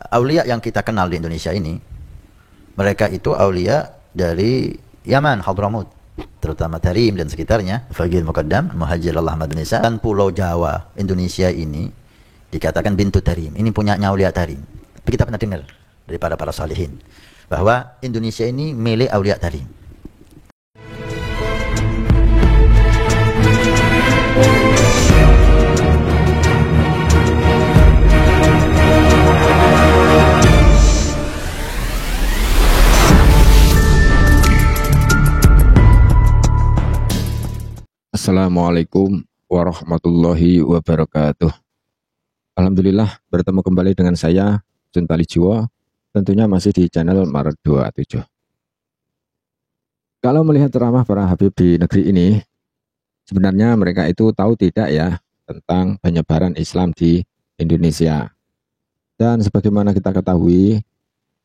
Aulia yang kita kenal di Indonesia ini, mereka itu aulia dari Yaman, Hadramut, terutama Tarim dan sekitarnya, Fagil Muqaddam, Muhajir Allah Madunisa, dan Pulau Jawa, Indonesia ini dikatakan bintu Tarim. Ini punya aulia Tarim. Tapi kita pernah dengar dari para salihin bahwa Indonesia ini milik aulia Tarim. Assalamualaikum warahmatullahi wabarakatuh. Alhamdulillah bertemu kembali dengan saya Juntali Jiwa, tentunya masih di channel Maret 27. Kalau melihat ceramah para habib di negeri ini, sebenarnya mereka itu tahu tidak ya tentang penyebaran Islam di Indonesia. Dan sebagaimana kita ketahui,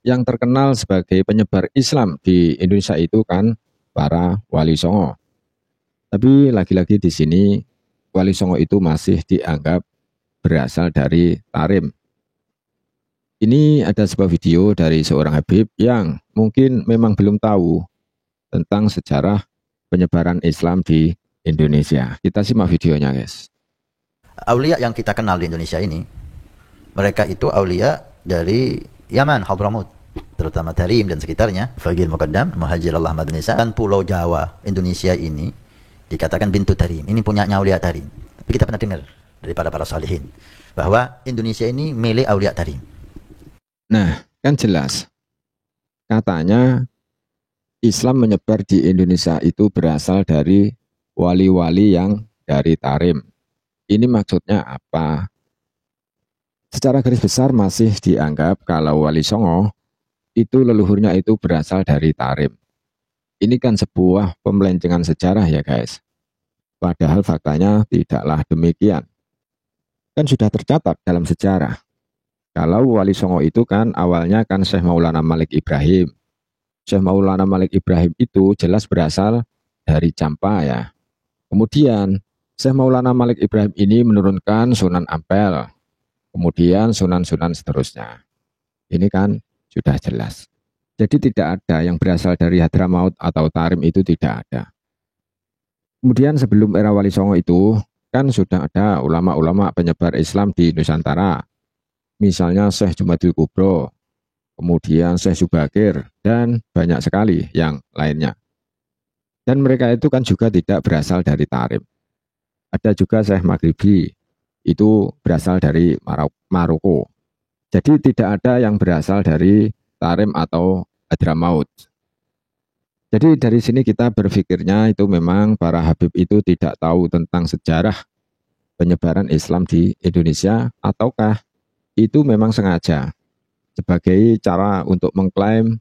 yang terkenal sebagai penyebar Islam di Indonesia itu kan para wali songo. Tapi lagi-lagi di sini wali songo itu masih dianggap berasal dari Tarim. Ini ada sebuah video dari seorang habib yang mungkin memang belum tahu tentang sejarah penyebaran Islam di Indonesia. Kita simak videonya, guys. Aulia yang kita kenal di Indonesia ini, mereka itu aulia dari Yaman, Hadramut, terutama Tarim dan sekitarnya, Fagil Muqaddam, Muhajir Allah Madunisa, dan Pulau Jawa, Indonesia ini dikatakan bintu Tarim. Ini punya aulia Tarim. Tapi kita pernah dengar dari para salihin bahwa Indonesia ini milik aulia Tarim. Nah, kan jelas. Katanya Islam menyebar di Indonesia itu berasal dari wali-wali yang dari Tarim. Ini maksudnya apa? Secara garis besar masih dianggap kalau Wali Songo itu leluhurnya itu berasal dari Tarim. Ini kan sebuah pembelencengan sejarah ya guys. Padahal faktanya tidaklah demikian. Kan sudah tercatat dalam sejarah. Kalau Wali Songo itu kan awalnya kan Syekh Maulana Malik Ibrahim. Syekh Maulana Malik Ibrahim itu jelas berasal dari Campa ya. Kemudian Syekh Maulana Malik Ibrahim ini menurunkan Sunan Ampel. Kemudian sunan-sunan seterusnya. Ini kan sudah jelas. Jadi tidak ada yang berasal dari Hadramaut atau Tarim, itu tidak ada. Kemudian sebelum era Wali Songo itu kan sudah ada ulama-ulama penyebar Islam di Nusantara. Misalnya Syekh Jumadil Kubro, kemudian Syekh Subakir, dan banyak sekali yang lainnya. Dan mereka itu kan juga tidak berasal dari Tarim. Ada juga Syekh Maghribi, itu berasal dari Maroko. Jadi tidak ada yang berasal dari Tarim atau Hadramaut. Jadi dari sini kita berpikirnya itu memang para habib itu tidak tahu tentang sejarah penyebaran Islam di Indonesia, ataukah itu memang sengaja sebagai cara untuk mengklaim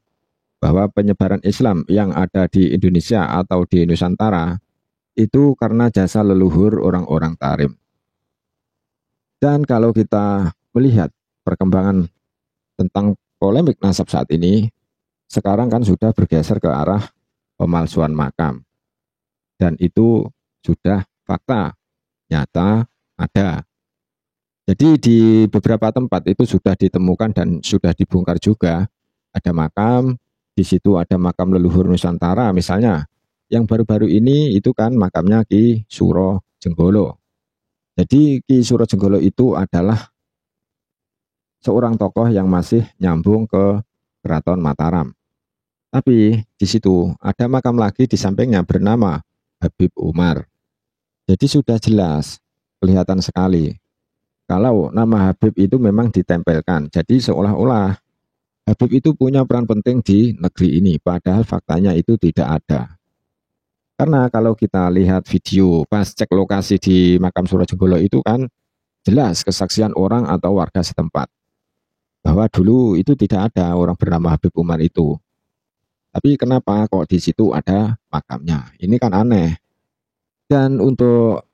bahwa penyebaran Islam yang ada di Indonesia atau di Nusantara itu karena jasa leluhur orang-orang Tarim. Dan kalau kita melihat perkembangan tentang polemik nasab saat ini, sekarang kan sudah bergeser ke arah pemalsuan makam. Dan itu sudah fakta, nyata, ada. Jadi di beberapa tempat itu sudah ditemukan dan sudah dibongkar juga. Ada makam, di situ ada makam leluhur Nusantara misalnya. Yang baru-baru ini itu kan makamnya Ki Suro Jenggolo. Jadi Ki Suro Jenggolo itu adalah seorang tokoh yang masih nyambung ke Keraton Mataram. Tapi di situ ada makam lagi di sampingnya bernama Habib Umar. Jadi sudah jelas, kelihatan sekali. Kalau nama Habib itu memang ditempelkan. Jadi seolah-olah Habib itu punya peran penting di negeri ini. Padahal faktanya itu tidak ada. Karena kalau kita lihat video pas cek lokasi di makam Suro Jenggolo itu kan jelas kesaksian orang atau warga setempat. Bahwa dulu itu tidak ada orang bernama Habib Umar itu. Tapi kenapa kok di situ ada makamnya? Ini kan aneh. Dan untuk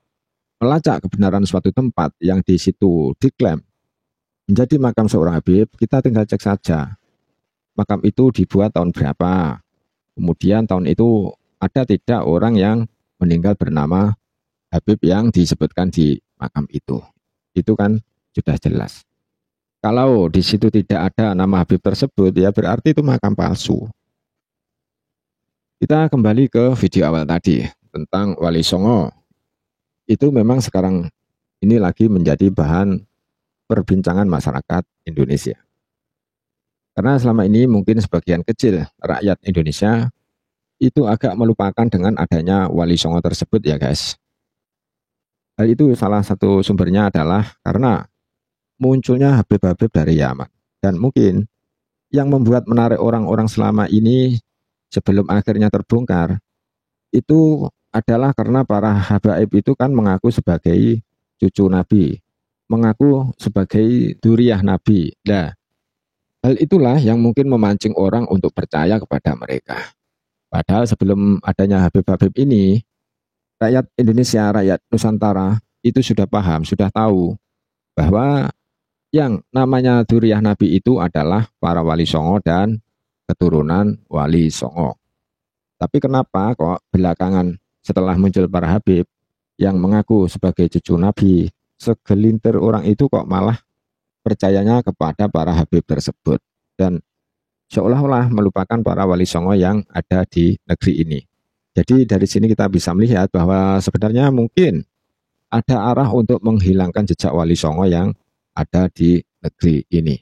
melacak kebenaran suatu tempat yang di situ diklaim menjadi makam seorang Habib, kita tinggal cek saja. Makam itu dibuat tahun berapa? Kemudian tahun itu ada tidak orang yang meninggal bernama Habib yang disebutkan di makam itu. Itu kan sudah jelas. Kalau di situ tidak ada nama Habib tersebut, ya berarti itu makam palsu. Kita kembali ke video awal tadi tentang Wali Songo. Itu memang sekarang ini lagi menjadi bahan perbincangan masyarakat Indonesia. Karena selama ini mungkin sebagian kecil rakyat Indonesia itu agak melupakan dengan adanya Wali Songo tersebut ya guys. Hal itu salah satu sumbernya adalah karena munculnya Habib-Habib dari Yaman. Dan mungkin yang membuat menarik orang-orang selama ini sebelum akhirnya terbongkar, itu adalah karena para habaib itu kan mengaku sebagai cucu Nabi, mengaku sebagai duriyah Nabi. Nah, hal itulah yang mungkin memancing orang untuk percaya kepada mereka. Padahal sebelum adanya Habib-Habib ini, rakyat Indonesia, rakyat Nusantara itu sudah paham, sudah tahu bahwa yang namanya duriyah Nabi itu adalah para Wali Songo dan keturunan Wali Songo. Tapi kenapa kok belakangan setelah muncul para Habib yang mengaku sebagai cucu Nabi, segelintir orang itu kok malah percayanya kepada para Habib tersebut dan seolah-olah melupakan para Wali Songo yang ada di negeri ini. Jadi dari sini kita bisa melihat bahwa sebenarnya mungkin ada arah untuk menghilangkan jejak Wali Songo yang ada di negeri ini.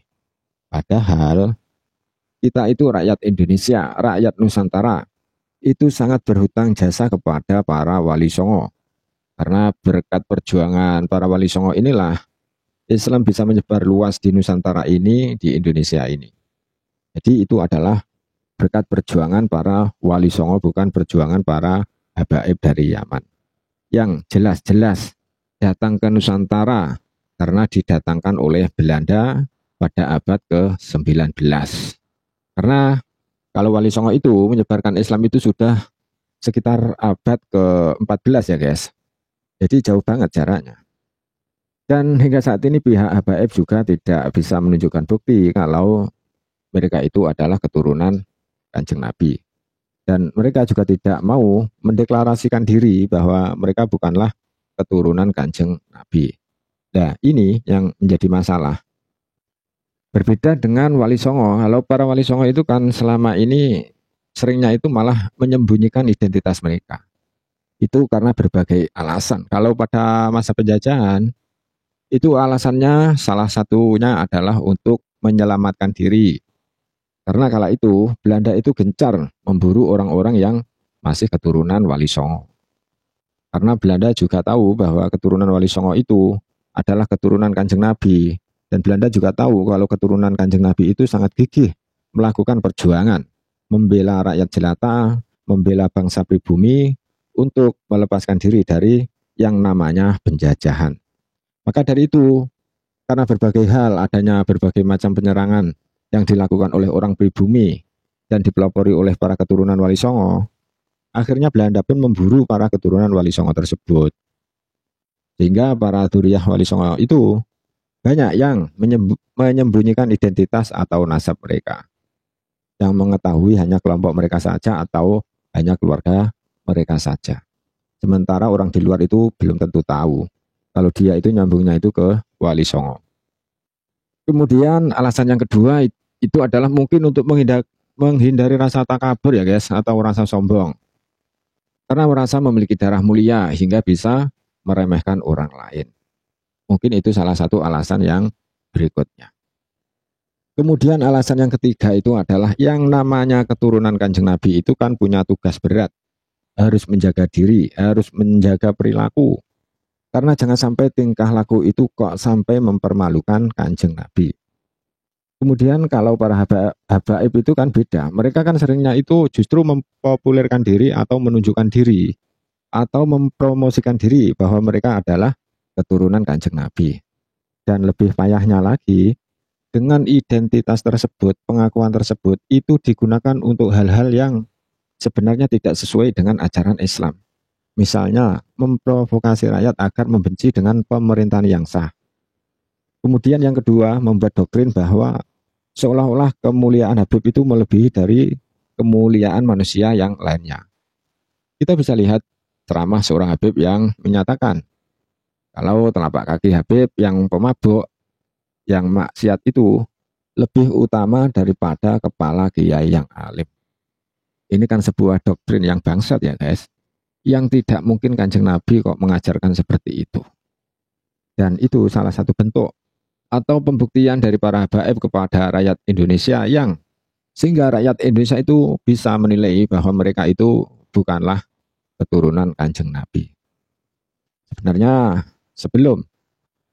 Padahal kita itu rakyat Indonesia, rakyat Nusantara, itu sangat berhutang jasa kepada para Wali Songo. Karena berkat perjuangan para Wali Songo inilah Islam bisa menyebar luas di Nusantara ini, di Indonesia ini. Jadi itu adalah berkat perjuangan para Wali Songo, bukan perjuangan para habaib dari Yaman. Yang jelas-jelas datang ke Nusantara karena didatangkan oleh Belanda pada abad ke-19. Karena kalau Wali Songo itu menyebarkan Islam itu sudah sekitar abad ke-14 ya guys. Jadi jauh banget jaraknya. Dan hingga saat ini pihak habaib juga tidak bisa menunjukkan bukti kalau mereka itu adalah keturunan Kanjeng Nabi. Dan mereka juga tidak mau mendeklarasikan diri bahwa mereka bukanlah keturunan Kanjeng Nabi. Nah, ini yang menjadi masalah. Berbeda dengan Wali Songo. Kalau para Wali Songo itu kan selama ini seringnya itu malah menyembunyikan identitas mereka. Itu karena berbagai alasan. Kalau pada masa penjajahan, itu alasannya salah satunya adalah untuk menyelamatkan diri. Karena kala itu Belanda itu gencar memburu orang-orang yang masih keturunan Wali Songo. Karena Belanda juga tahu bahwa keturunan Wali Songo itu adalah keturunan Kanjeng Nabi. Dan Belanda juga tahu kalau keturunan Kanjeng Nabi itu sangat gigih melakukan perjuangan, membela rakyat jelata, membela bangsa pribumi untuk melepaskan diri dari yang namanya penjajahan. Maka dari itu, karena berbagai hal, adanya berbagai macam penyerangan yang dilakukan oleh orang pribumi dan dipelopori oleh para keturunan Wali Songo, akhirnya Belanda pun memburu para keturunan Wali Songo tersebut. Sehingga para duriyah Wali Songo itu banyak yang menyembunyikan identitas atau nasab mereka. Yang mengetahui hanya kelompok mereka saja atau hanya keluarga mereka saja. Sementara orang di luar itu belum tentu tahu kalau dia itu nyambungnya itu ke Wali Songo. Kemudian alasan yang kedua itu adalah mungkin untuk menghindari rasa takabur ya guys, atau rasa sombong. Karena merasa memiliki darah mulia hingga bisa meremehkan orang lain. Mungkin itu salah satu alasan yang berikutnya. Kemudian alasan yang ketiga itu adalah yang namanya keturunan Kanjeng Nabi itu kan punya tugas berat. Harus menjaga diri, harus menjaga perilaku. Karena jangan sampai tingkah laku itu kok sampai mempermalukan Kanjeng Nabi. Kemudian kalau para habaib itu kan beda. Mereka kan seringnya itu justru mempopulerkan diri atau menunjukkan diri. Atau mempromosikan diri bahwa mereka adalah keturunan Kanjeng Nabi. Dan lebih payahnya lagi, dengan identitas tersebut, pengakuan tersebut, itu digunakan untuk hal-hal yang sebenarnya tidak sesuai dengan ajaran Islam. Misalnya, memprovokasi rakyat agar membenci dengan pemerintahan yang sah. Kemudian yang kedua, membuat doktrin bahwa seolah-olah kemuliaan Habib itu melebihi dari kemuliaan manusia yang lainnya. Kita bisa lihat ceramah seorang Habib yang menyatakan, kalau telapak kaki Habib yang pemabuk, yang maksiat itu lebih utama daripada kepala kiai yang alim. Ini kan sebuah doktrin yang bangsat ya guys. Yang tidak mungkin Kanjeng Nabi kok mengajarkan seperti itu. Dan itu salah satu bentuk atau pembuktian dari para habaib kepada rakyat Indonesia yang sehingga rakyat Indonesia itu bisa menilai bahwa mereka itu bukanlah keturunan Kanjeng Nabi. Sebenarnya sebelum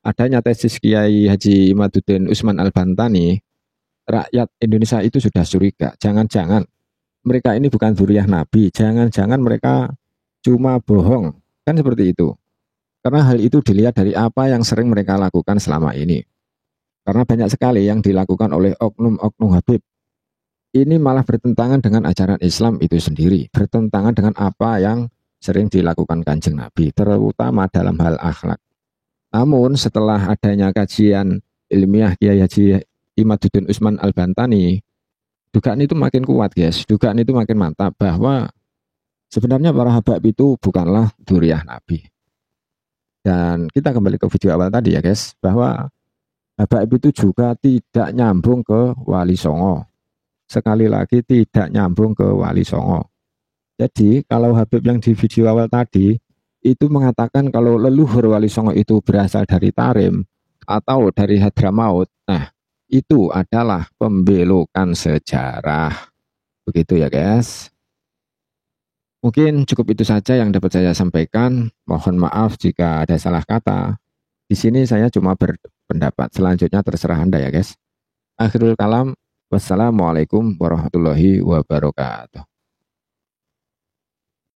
adanya tesis Kiai Haji Imaduddin Usman Al-Bantani, rakyat Indonesia itu sudah curiga. Jangan-jangan mereka ini bukan dzurriyyah Nabi, jangan-jangan mereka cuma bohong. Kan seperti itu. Karena hal itu dilihat dari apa yang sering mereka lakukan selama ini. Karena banyak sekali yang dilakukan oleh oknum-oknum Habib. Ini malah bertentangan dengan ajaran Islam itu sendiri. Bertentangan dengan apa yang sering dilakukan Kanjeng Nabi, terutama dalam hal akhlak. Namun setelah adanya kajian ilmiah Kiai Haji Imaduddin Usman Al-Bantani, dugaan itu makin kuat guys. Dugaan itu makin mantap bahwa sebenarnya para habaib itu bukanlah dzurriyyah Nabi. Dan kita kembali ke video awal tadi ya guys, bahwa habaib itu juga tidak nyambung ke Wali Songo. Sekali lagi tidak nyambung ke Wali Songo. Jadi kalau Habib yang di video awal tadi itu mengatakan kalau leluhur Wali Songo itu berasal dari Tarim atau dari Hadramaut, nah itu adalah pembelokan sejarah. Begitu ya guys. Mungkin cukup itu saja yang dapat saya sampaikan. Mohon maaf jika ada salah kata. Di sini saya cuma berpendapat. Selanjutnya terserah Anda ya guys. Akhirul kalam. Wassalamualaikum warahmatullahi wabarakatuh.